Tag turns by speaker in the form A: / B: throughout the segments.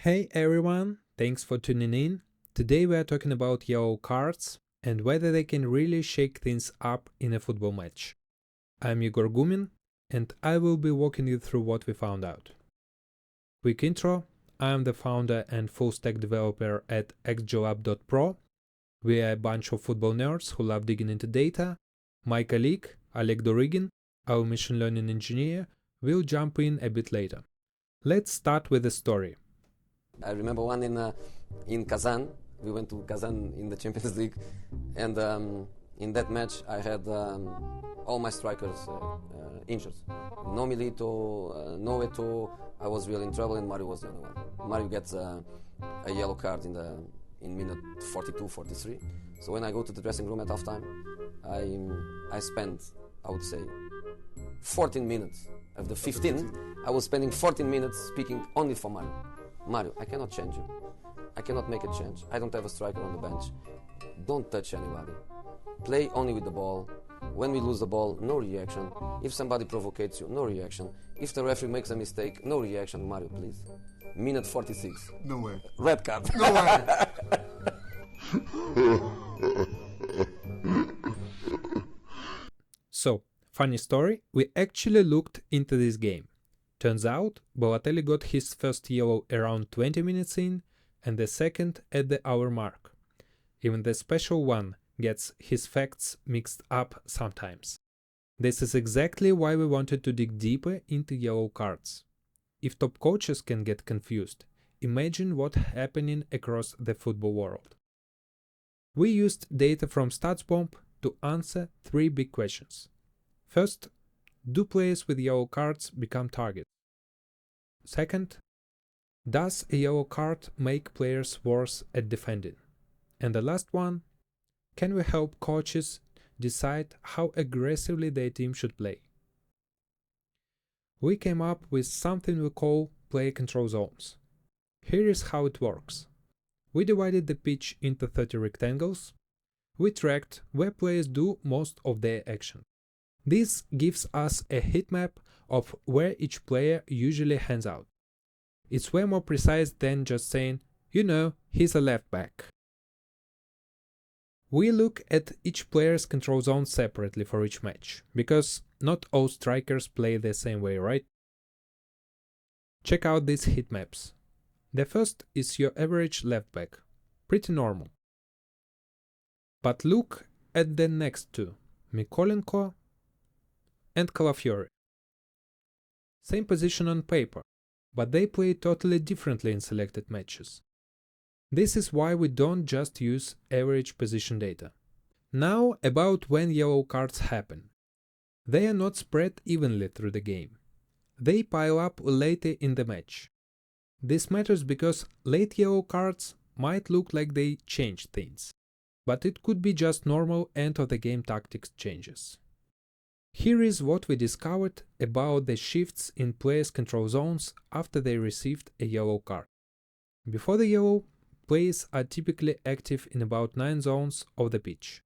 A: Hey everyone, thanks for tuning in. Today we are talking about yellow cards and whether they can really shake things up in a football match. I'm Egor Gumin and I will be walking you through what we found out. Quick intro, I am the founder and full stack developer at xglab.pro. We are a bunch of football nerds who love digging into data. My colleague, Oleg Durygin, our machine learning engineer, will jump in a bit later. Let's start with the story.
B: I remember one in Kazan. We went to Kazan in the Champions League, and in that match I had all my strikers injured. No Milito, no Eto'o. I was really in trouble, and Mario was the only one. Mario gets a yellow card in minute 42, 43. So when I go to the dressing room at halftime, I spent, I would say, 14 minutes. Of the 15, I was spending 14 minutes speaking only for Mario. Mario, I cannot change you. I cannot make a change. I don't have a striker on the bench. Don't touch anybody. Play only with the ball. When we lose the ball, no reaction. If somebody provocates you, no reaction. If the referee makes a mistake, no reaction. Mario, please. Minute 46.
C: No way.
B: Red card.
C: No way.
A: So, funny story, we actually looked into this game. Turns out, Balotelli got his first yellow around 20 minutes in, and the second at the hour mark. Even the special one gets his facts mixed up sometimes. This is exactly why we wanted to dig deeper into yellow cards. If top coaches can get confused, imagine what's happening across the football world. We used data from Statsbomb to answer three big questions. First, do players with yellow cards become targets? Second, does a yellow card make players worse at defending? And the last one, can we help coaches decide how aggressively their team should play? We came up with something we call player control zones. Here is how it works. We divided the pitch into 30 rectangles. We tracked where players do most of their action. This gives us a heat map of where each player usually hangs out. It's way more precise than just saying, he's a left back. We look at each player's control zone separately for each match, because not all strikers play the same way, right? Check out these heat maps. The first is your average left back, pretty normal. But look at the next two, Mykolenko and Calafiori. Same position on paper, but they play totally differently in selected matches. This is why we don't just use average position data. Now about when yellow cards happen. They are not spread evenly through the game. They pile up later in the match. This matters because late yellow cards might look like they change things, but it could be just normal end of the game tactics changes. Here is what we discovered about the shifts in players' control zones after they received a yellow card. Before the yellow, players are typically active in about 9 zones of the pitch.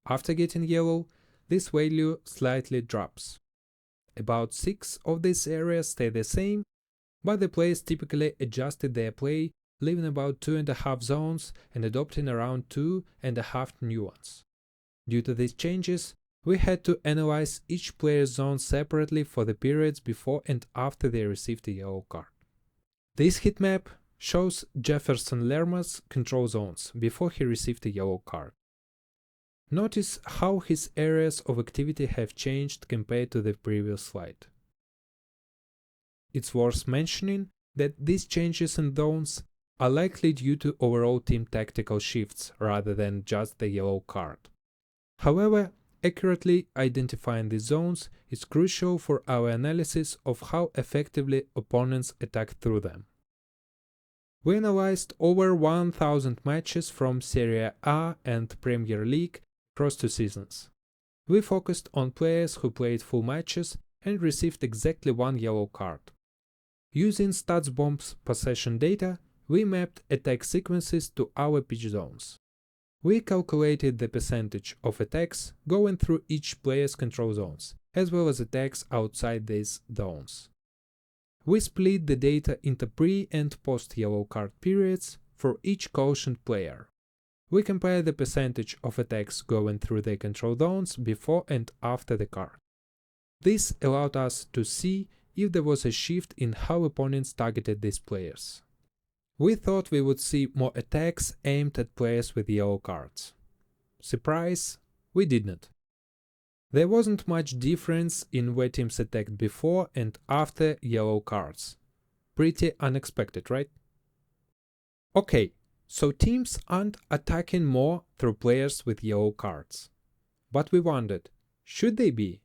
A: After getting yellow, this value slightly drops. About 6 of these areas stay the same, but the players typically adjusted their play, leaving about 2.5 zones and adopting around 2.5 new ones. Due to these changes, we had to analyze each player's zone separately for the periods before and after they received a yellow card. This heat map shows Jefferson Lerma's control zones before he received a yellow card. Notice how his areas of activity have changed compared to the previous slide. It's worth mentioning that these changes in zones are likely due to overall team tactical shifts rather than just the yellow card. However, accurately identifying these zones is crucial for our analysis of how effectively opponents attack through them. We analyzed over 1,000 matches from Serie A and Premier League across 2 seasons. We focused on players who played full matches and received exactly 1 yellow card. Using Statsbomb's possession data, we mapped attack sequences to our pitch zones. We calculated the percentage of attacks going through each player's control zones, as well as attacks outside these zones. We split the data into pre- and post-yellow card periods for each cautioned player. We compare the percentage of attacks going through the control zones before and after the card. This allowed us to see if there was a shift in how opponents targeted these players. We thought we would see more attacks aimed at players with yellow cards. Surprise, we did not. There wasn't much difference in where teams attacked before and after yellow cards. Pretty unexpected, right? Okay, so teams aren't attacking more through players with yellow cards. But we wondered, should they be?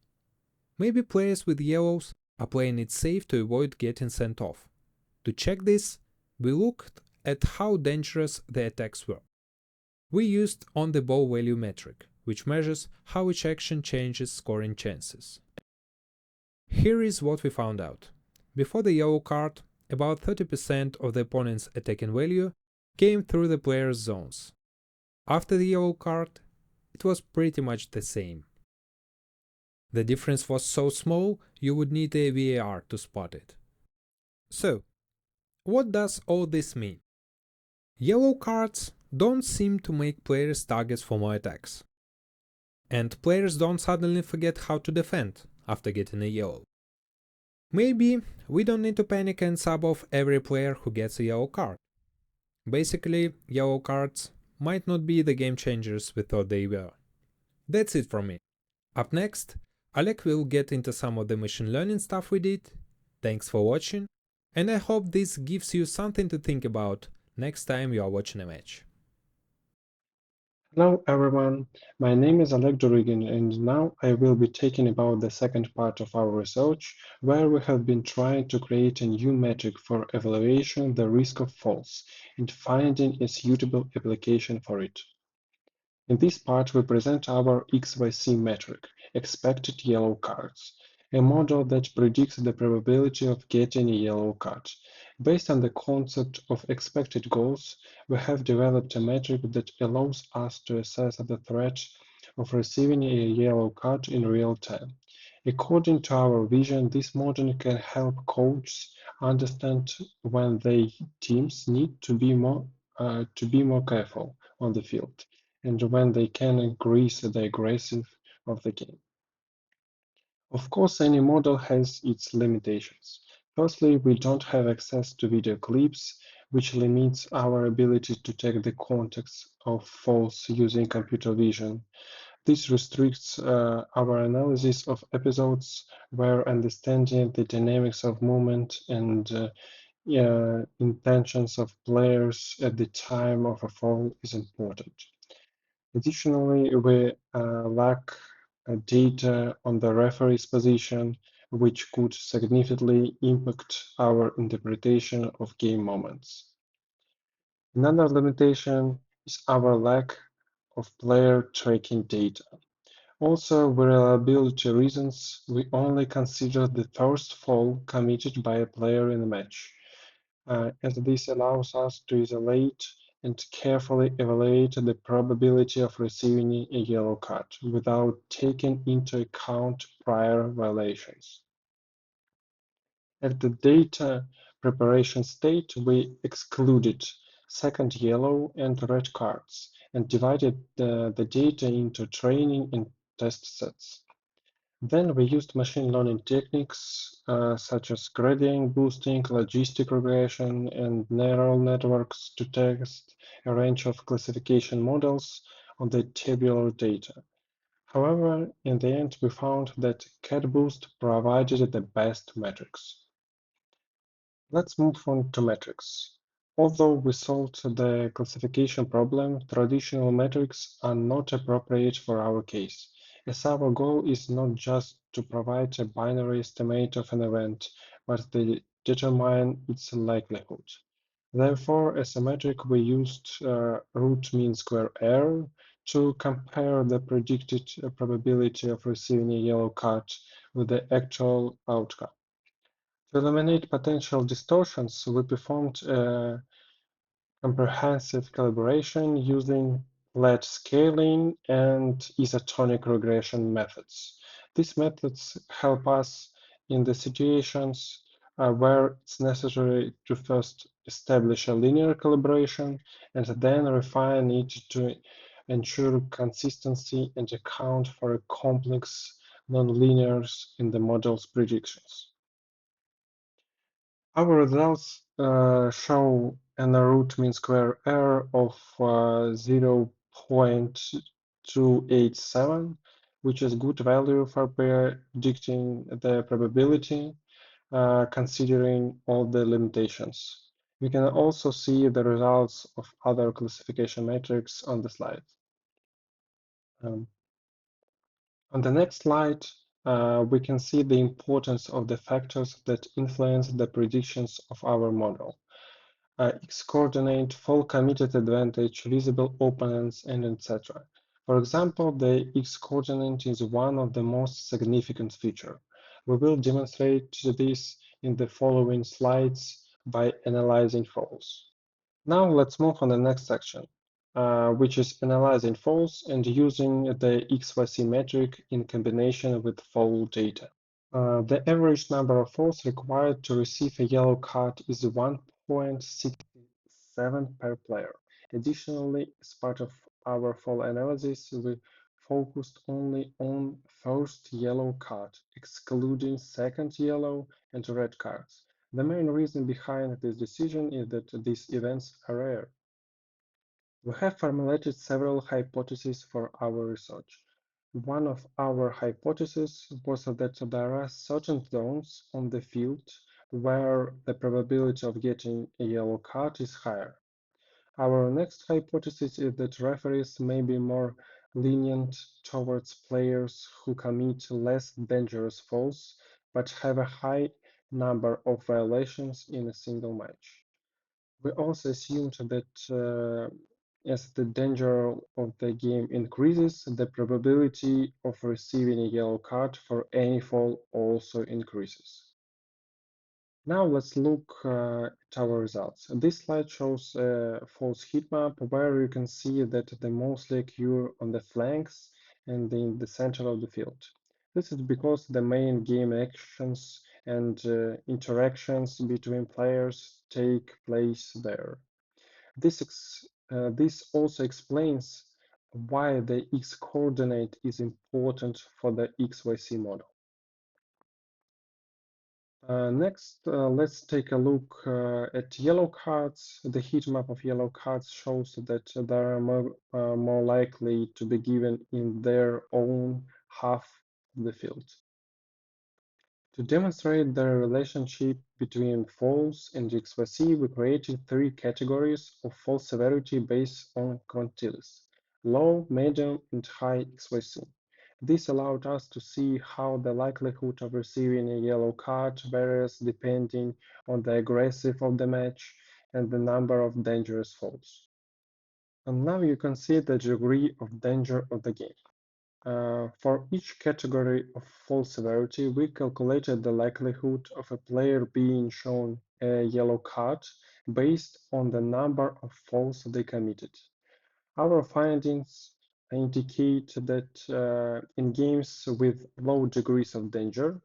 A: Maybe players with yellows are playing it safe to avoid getting sent off. To check this, we looked at how dangerous the attacks were. We used on-the-ball value metric, which measures how each action changes scoring chances. Here is what we found out. Before the yellow card, about 30% of the opponent's attacking value came through the player's zones. After the yellow card, it was pretty much the same. The difference was so small, you would need a VAR to spot it. So, what does all this mean? Yellow cards don't seem to make players targets for more attacks. And players don't suddenly forget how to defend after getting a yellow. Maybe we don't need to panic and sub off every player who gets a yellow card. Basically, yellow cards might not be the game changers we thought they were. That's it from me. Up next, Oleg will get into some of the machine learning stuff we did. Thanks for watching, and I hope this gives you something to think about next time you are watching a match.
C: Hello everyone, my name is Oleg Durygin and now I will be talking about the second part of our research where we have been trying to create a new metric for evaluating the risk of falls and finding a suitable application for it. In this part we present our XYC metric, expected yellow cards, a model that predicts the probability of getting a yellow card. Based on the concept of expected goals, we have developed a metric that allows us to assess the threat of receiving a yellow card in real time. According to our vision, this model can help coaches understand when their teams need to be more careful on the field and when they can increase the aggressive of the game. Of course, any model has its limitations. Firstly, we don't have access to video clips, which limits our ability to take the context of falls using computer vision. This restricts our analysis of episodes where understanding the dynamics of movement and intentions of players at the time of a fall is important. Additionally, we lack data on the referee's position, which could significantly impact our interpretation of game moments. Another limitation is our lack of player tracking data. Also, for reliability reasons, we only consider the first fall committed by a player in a match, as this allows us to isolate and carefully evaluate the probability of receiving a yellow card without taking into account prior violations. At the data preparation state, we excluded second yellow and red cards and divided the data into training and test sets. Then we used machine learning techniques such as gradient boosting, logistic regression, and neural networks to test a range of classification models on the tabular data. However, in the end, we found that CatBoost provided the best metrics. Let's move on to metrics. Although we solved the classification problem, traditional metrics are not appropriate for our case, as our goal is not just to provide a binary estimate of an event, but to determine its likelihood. Therefore, as a metric, we used root mean square error to compare the predicted probability of receiving a yellow card with the actual outcome. To eliminate potential distortions, we performed a comprehensive calibration using flat scaling and isotonic regression methods. These methods help us in the situations where it's necessary to first establish a linear calibration and then refine it to ensure consistency and account for complex nonlinears in the model's predictions. Our results show an root mean square error of 0.287, which is good value for predicting the probability, considering all the limitations. We can also see the results of other classification metrics on the slide. On the next slide, we can see the importance of the factors that influence the predictions of our model. X-coordinate, fall committed advantage, visible opponents, and etc. For example, the X-coordinate is one of the most significant features. We will demonstrate this in the following slides by analyzing falls. Now let's move on the next section, which is analyzing falls and using the XYZ metric in combination with fall data. The average number of falls required to receive a yellow card is 1.67 per player. Additionally, as part of our fall analysis, we focused only on first yellow card, excluding second yellow and red cards. The main reason behind this decision is that these events are rare. We have formulated several hypotheses for our research. One of our hypotheses was that there are certain zones on the field where the probability of getting a yellow card is higher. Our next hypothesis is that referees may be more lenient towards players who commit less dangerous fouls but have a high number of violations in a single match. We also assumed that as the danger of the game increases, the probability of receiving a yellow card for any foul also increases. Now let's look at our results. This slide shows a false heat map where you can see that they mostly occur on the flanks and in the center of the field. This is because the main game actions and interactions between players take place there. This also explains why the x-coordinate is important for the XYZ model. Next, let's take a look at yellow cards. The heat map of yellow cards shows that they are more likely to be given in their own half of the field. To demonstrate the relationship between falls and XYZ, we created three categories of fall severity based on quantiles: low, medium, and high XYZ. This allowed us to see how the likelihood of receiving a yellow card varies depending on the aggressive of the match and the number of dangerous falls. And now you can see the degree of danger of the game. For each category of fall severity, we calculated the likelihood of a player being shown a yellow card based on the number of falls they committed. Our findings indicate that in games with low degrees of danger,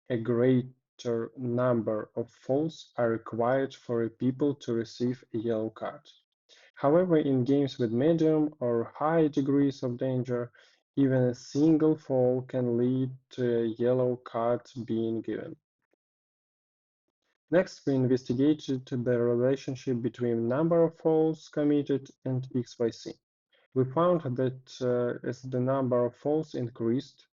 C: a greater number of falls are required for people to receive a yellow card. However, in games with medium or high degrees of danger, even a single fall can lead to a yellow card being given. Next, we investigated the relationship between number of falls committed and XYZ. We found that as the number of falls increased,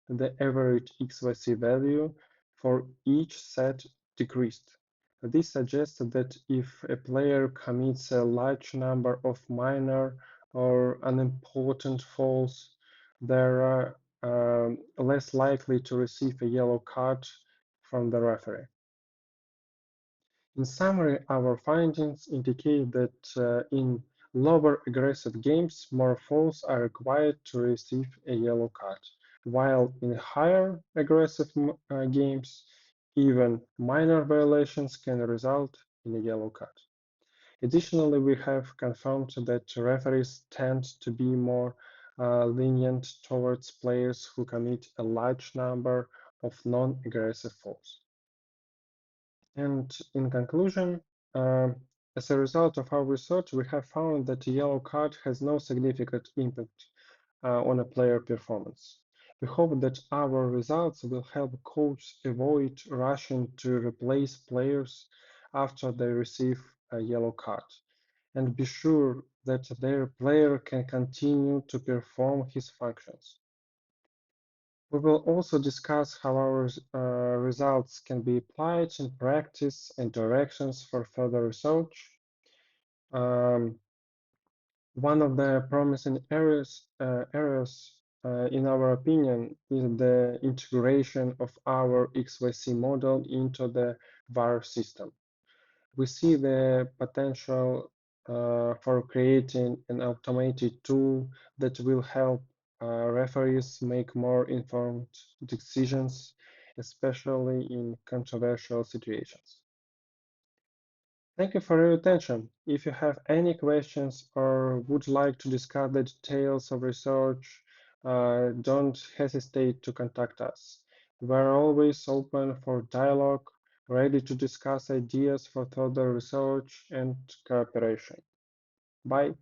C: the average XYZ value for each set decreased. This suggests that if a player commits a large number of minor or unimportant falls, they are less likely to receive a yellow card from the referee. In summary, our findings indicate that in lower aggressive games, more falls are required to receive a yellow card, while in higher aggressive games, even minor violations can result in a yellow card. Additionally, we have confirmed that referees tend to be more lenient towards players who commit a large number of non-aggressive falls. And in conclusion, uh, as a result of our research, we have found that a yellow card has no significant impact on a player performance. We hope that our results will help coaches avoid rushing to replace players after they receive a yellow card and be sure that their player can continue to perform his functions. We will also discuss how our results can be applied in practice and directions for further research. Um, One of the promising areas, in our opinion, is the integration of our XYC model into the VAR system. We see the potential for creating an automated tool that will help referees make more informed decisions, especially in controversial situations. Thank you for your attention. If you have any questions or would like to discuss the details of research, don't hesitate to contact us. We're always open for dialogue, ready to discuss ideas for further research and cooperation. Bye.